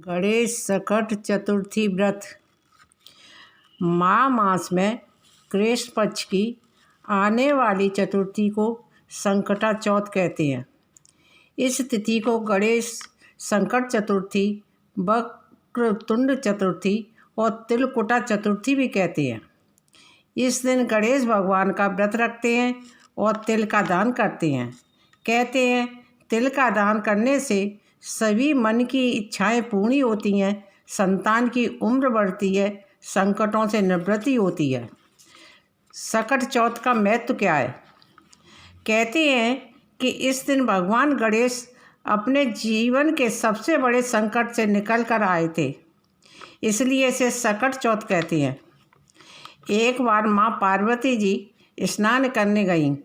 गणेश संकट चतुर्थी व्रत माह मास में कृष्ण पक्ष की आने वाली चतुर्थी को संकटा चौथ कहते हैं। इस तिथि को गणेश संकट चतुर्थी, वक्रतुंड चतुर्थी और तिलकुटा चतुर्थी भी कहते हैं। इस दिन गणेश भगवान का व्रत रखते हैं और तिल का दान करते हैं। कहते हैं तिल का दान करने से सभी मन की इच्छाएं पूरी होती हैं, संतान की उम्र बढ़ती है, संकटों से निवृत्ति होती है। संकट चौथ का महत्व क्या है? कहते हैं कि इस दिन भगवान गणेश अपने जीवन के सबसे बड़े संकट से निकल कर आए थे, इसलिए इसे संकट चौथ कहते हैं। एक बार माँ पार्वती जी स्नान करने गईं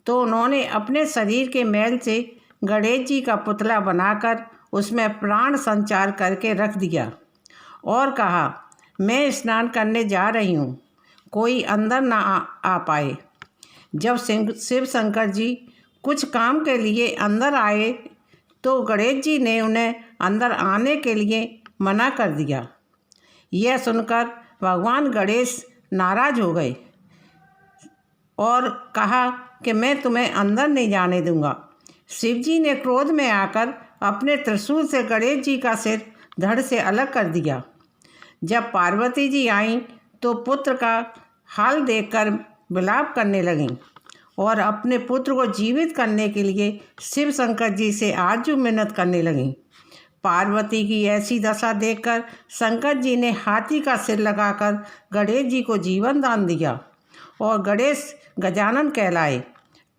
तो उन्होंने अपने शरीर के मैल से गणेश जी का पुतला बनाकर उसमें प्राण संचार करके रख दिया और कहा, मैं स्नान करने जा रही हूँ, कोई अंदर ना आ पाए। जब शिव शंकर जी कुछ काम के लिए अंदर आए तो गणेश जी ने उन्हें अंदर आने के लिए मना कर दिया। यह सुनकर भगवान गणेश नाराज हो गए और कहा कि मैं तुम्हें अंदर नहीं जाने दूंगा। शिव जी ने क्रोध में आकर अपने त्रिशूल से गणेश जी का सिर धड़ से अलग कर दिया। जब पार्वती जी आईं तो पुत्र का हाल देखकर विलाप करने लगीं और अपने पुत्र को जीवित करने के लिए शिव शंकर जी से आरजू मिन्नत करने लगीं। पार्वती की ऐसी दशा देखकर शंकर जी ने हाथी का सिर लगाकर गणेश जी को जीवन दान दिया और गणेश गजानन कहलाए।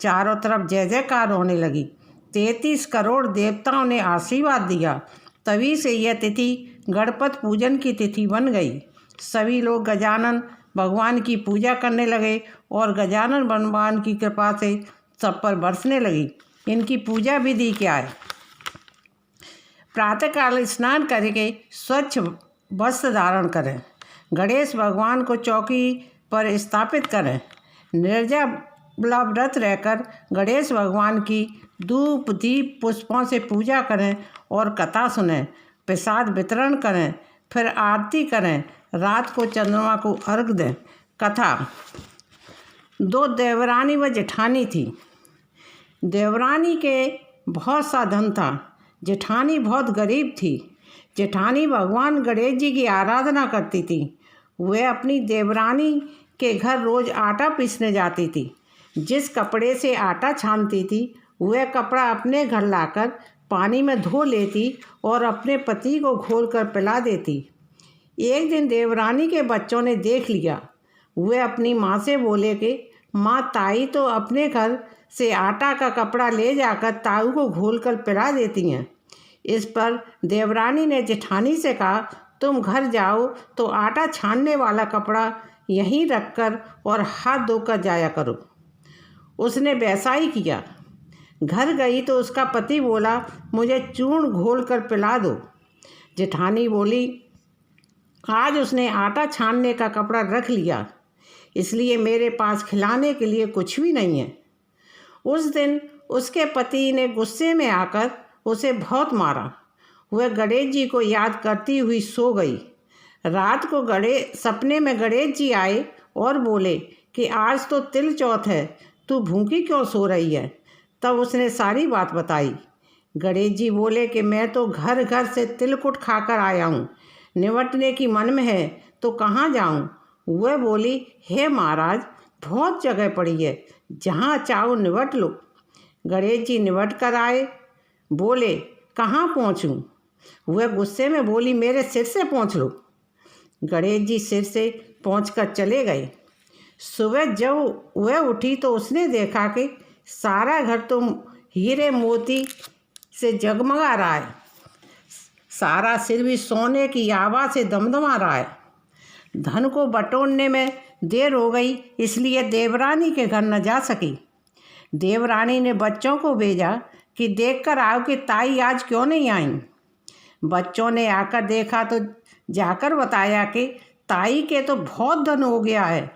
चारों तरफ जय जयकार होने लगी। 33 करोड़ देवताओं ने आशीर्वाद दिया। तभी से यह तिथि गणपत पूजन की तिथि बन गई। सभी लोग गजानन भगवान की पूजा करने लगे और गजानन भगवान की कृपा से सब पर बरसने लगी। इनकी पूजा विधि क्या है? प्रातःकाल स्नान करके स्वच्छ वस्त्र धारण करें। गणेश भगवान को चौकी पर स्थापित करें। निर्जला व्रत रहकर गणेश भगवान की धूप दीप पुष्पों से पूजा करें और कथा सुनें, प्रसाद वितरण करें, फिर आरती करें। रात को चंद्रमा को अर्घ दें। कथा: 2 देवरानी व जेठानी थी। देवरानी के बहुत सा धन था, जेठानी बहुत गरीब थी। जेठानी भगवान गणेश जी की आराधना करती थी। वह अपनी देवरानी के घर रोज आटा पीसने जाती थी। जिस कपड़े से आटा छानती थी वह कपड़ा अपने घर लाकर पानी में धो लेती और अपने पति को घोलकर पिला देती। एक दिन देवरानी के बच्चों ने देख लिया। वह अपनी माँ से बोले कि माँ, ताई तो अपने घर से आटा का कपड़ा ले जाकर ताऊ को घोलकर पिला देती हैं। इस पर देवरानी ने जेठानी से कहा, तुम घर जाओ तो आटा छानने वाला कपड़ा यहीं रखकर और हाथ धोकर जाया करो। उसने वैसा ही किया। घर गई तो उसका पति बोला, मुझे चूर्ण घोल कर पिला दो। जेठानी बोली, आज उसने आटा छानने का कपड़ा रख लिया, इसलिए मेरे पास खिलाने के लिए कुछ भी नहीं है। उस दिन उसके पति ने गुस्से में आकर उसे बहुत मारा। वह गणेश जी को याद करती हुई सो गई। रात को सपने में गणेश जी आए और बोले कि आज तो तिल चौथ है, तू भूखी क्यों सो रही है? तब उसने सारी बात बताई। गणेश जी बोले कि मैं तो घर घर से तिलकुट खाकर आया हूँ, निवटने की मन में है तो कहाँ जाऊँ? वह बोली, हे महाराज, बहुत जगह पड़ी है, जहाँ चाहो निवट लो। गणेश जी निवट कर आए। बोले, कहाँ पहुँचूँ? वह गुस्से में बोली, मेरे सिर से पहुँच लो। गणेश जी सिर से पहुँचकर चले गए। सुबह जब वह उठी तो उसने देखा कि सारा घर तो हीरे मोती से जगमगा रहा है। सारा सिर भी सोने की आभा से दमदमा रहा है। धन को बटोरने में देर हो गई, इसलिए देवरानी के घर न जा सकी। देवरानी ने बच्चों को भेजा कि देखकर आओ कि ताई आज क्यों नहीं आई। बच्चों ने आकर देखा तो जाकर बताया कि ताई के तो बहुत धन हो गया है।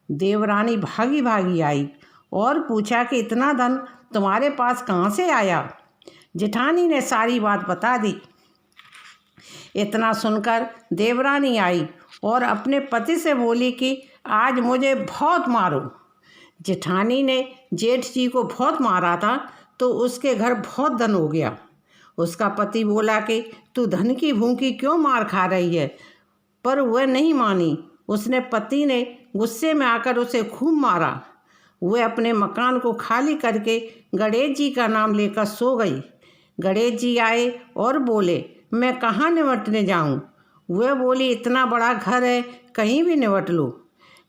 देवरानी भागी भागी आई और पूछा कि इतना धन तुम्हारे पास कहाँ से आया? जेठानी ने सारी बात बता दी। इतना सुनकर देवरानी आई और अपने पति से बोली कि आज मुझे बहुत मारो। जेठानी ने जेठ जी को बहुत मारा था तो उसके घर बहुत धन हो गया। उसका पति बोला कि तू धन की भूखी क्यों मार खा रही है, पर वह नहीं मानी। उसने पति ने गुस्से में आकर उसे खूब मारा। वह अपने मकान को खाली करके गणेश जी का नाम लेकर सो गई। गणेश जी आए और बोले, मैं कहाँ निवटने जाऊँ? वह बोली, इतना बड़ा घर है, कहीं भी निवट लो।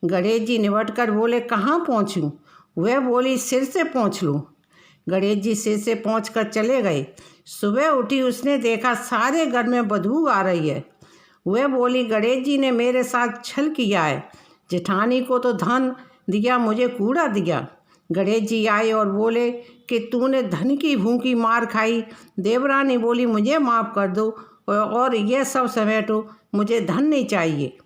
गणेश जी निवट कर बोले, कहाँ पहुँचूँ? वह बोली, सिर से पहुँच लूँ। गणेश जी सिर से पहुँच कर चले गए। सुबह उठी, उसने देखा सारे घर में बदबू आ रही है। वह बोली, गणेश जी ने मेरे साथ छल किया है। जेठानी को तो धन दिया, मुझे कूड़ा दिया। गणेश जी आए और बोले कि तूने धन की भूखी मार खाई। देवरानी बोली, मुझे माफ़ कर दो और यह सब समेटो, मुझे धन नहीं चाहिए।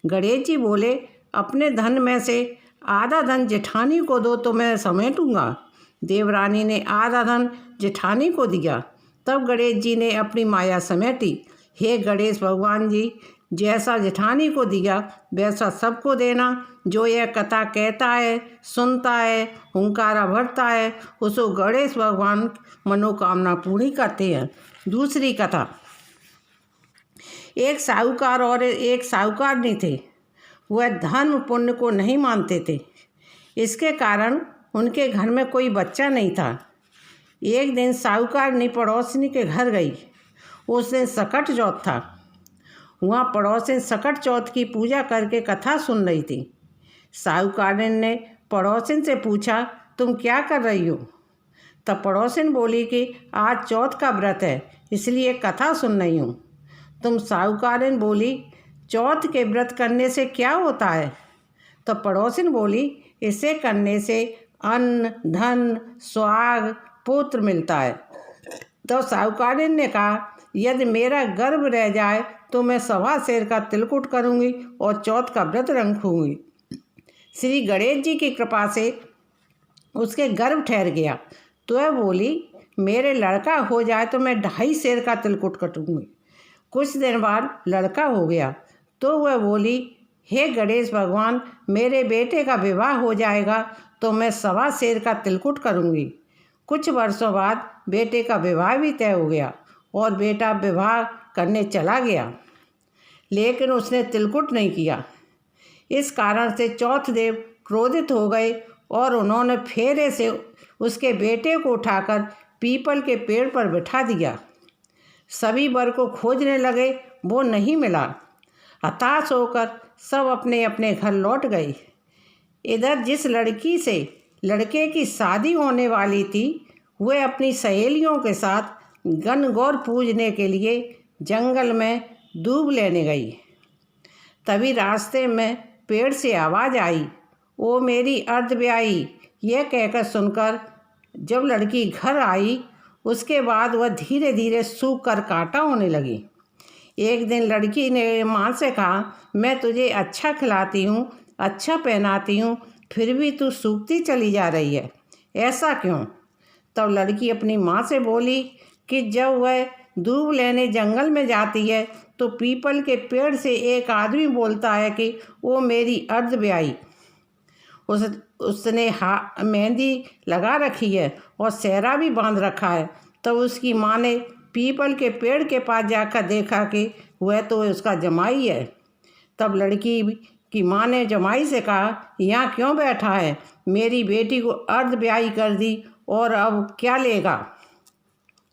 गणेश जी बोले, अपने धन में से आधा धन जेठानी को दो तो मैं समेटूंगा। देवरानी ने आधा धन जेठानी को दिया। तब गणेश जी ने अपनी माया समेटी। हे गणेश भगवान जी, जैसा जेठानी को दिया वैसा सबको देना। जो यह कथा कहता है, सुनता है, हुंकारा भरता है, उसको गणेश भगवान मनोकामना पूरी करते हैं। दूसरी कथा। एक साहूकार और एक साहूकारनी थे। वह धर्म पुण्य को नहीं मानते थे। इसके कारण उनके घर में कोई बच्चा नहीं था। एक दिन साहूकारनी पड़ोसिनी के घर गई। उस दिन सकट चौथ था। वहाँ पड़ोसिन सकट चौथ की पूजा करके कथा सुन रही थी। साहूकारनी ने पड़ोसिन से पूछा, तुम क्या कर रही हो? तब पड़ोसिन बोली कि आज चौथ का व्रत है, इसलिए कथा सुन रही हूँ। तुम साहूकारन बोली, चौथ के व्रत करने से क्या होता है? तो पड़ोसिन बोली, इसे करने से अन्न, धन, सुहाग, पुत्र मिलता है। तो साहूकारन ने कहा, यदि मेरा गर्भ रह जाए तो मैं 1.25 सेर का तिलकुट करूँगी और चौथ का व्रत रखूँगी। श्री गणेश जी की कृपा से उसके गर्भ ठहर गया। तो वह बोली, मेरे लड़का हो जाए तो मैं 2.5 सेर का तिलकुट कटूँगी। कुछ दिन बाद लड़का हो गया तो वह बोली, हे गणेश भगवान, मेरे बेटे का विवाह हो जाएगा तो मैं 1.25 सेर का तिलकुट करूँगी। कुछ वर्षों बाद बेटे का विवाह भी तय हो गया और बेटा विवाह करने चला गया, लेकिन उसने तिलकुट नहीं किया। इस कारण से चौथ देव क्रोधित हो गए और उन्होंने फेरे से उसके बेटे को उठाकर पीपल के पेड़ पर बिठा दिया। सभी वर को खोजने लगे, वो नहीं मिला। हताश होकर सब अपने अपने घर लौट गए। इधर जिस लड़की से लड़के की शादी होने वाली थी, वह अपनी सहेलियों के साथ गणगौर पूजने के लिए जंगल में दूब लेने गई। तभी रास्ते में पेड़ से आवाज़ आई, ओ मेरी अर्धब्याही। यह कहकर सुनकर जब लड़की घर आई, उसके बाद वह धीरे धीरे सूख कर कांटा होने लगी। एक दिन लड़की ने माँ से कहा, मैं तुझे अच्छा खिलाती हूँ, अच्छा पहनाती हूँ, फिर भी तू सूखती चली जा रही है, ऐसा क्यों? तब लड़की अपनी माँ से बोली कि जब वह दूब लेने जंगल में जाती है तो पीपल के पेड़ से एक आदमी बोलता है कि वो मेरी अर्धब्याही। उसने मेहंदी लगा रखी है और सेहरा भी बांध रखा है। तब उसकी माँ ने पीपल के पेड़ के पास जाकर देखा कि वह तो उसका जमाई है। तब लड़की की माँ ने जमाई से कहा, यहाँ क्यों बैठा है? मेरी बेटी को अर्धब्याही कर दी और अब क्या लेगा?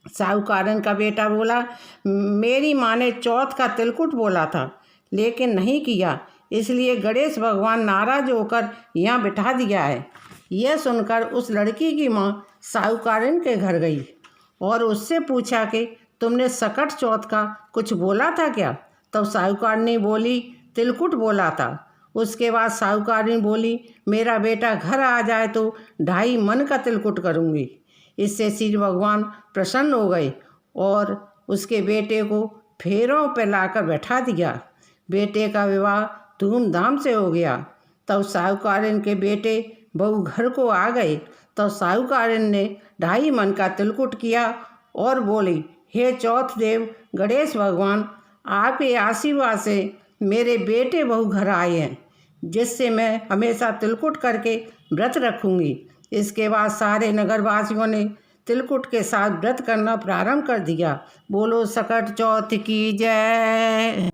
साहूकारन का बेटा बोला, मेरी माँ ने चौथ का तिलकुट बोला था लेकिन नहीं किया, इसलिए गणेश भगवान नाराज होकर यहाँ बिठा दिया है। यह सुनकर उस लड़की की माँ साहूकारन के घर गई और उससे पूछा कि तुमने सकट चौथ का कुछ बोला था क्या? तब साहूकारनी बोली, तिलकुट बोला था। उसके बाद साहूकारनी बोली, मेरा बेटा घर आ जाए तो 2.5 मन का तिलकुट करूँगी। इससे श्री भगवान प्रसन्न हो गए और उसके बेटे को फेरों पर लाकर बैठा दिया। बेटे का विवाह धूमधाम से हो गया। तब साहूकारन के बेटे बहू घर को आ गए। तब साहूकारन ने 2.5 मन का तिलकुट किया और बोली, हे चौथ देव गणेश भगवान, आपके आशीर्वाद से मेरे बेटे बहू घर आए हैं, जिससे मैं हमेशा तिलकुट करके व्रत रखूंगी। इसके बाद सारे नगरवासियों ने तिलकुट के साथ व्रत करना प्रारंभ कर दिया। बोलो सकट चौथ की जय।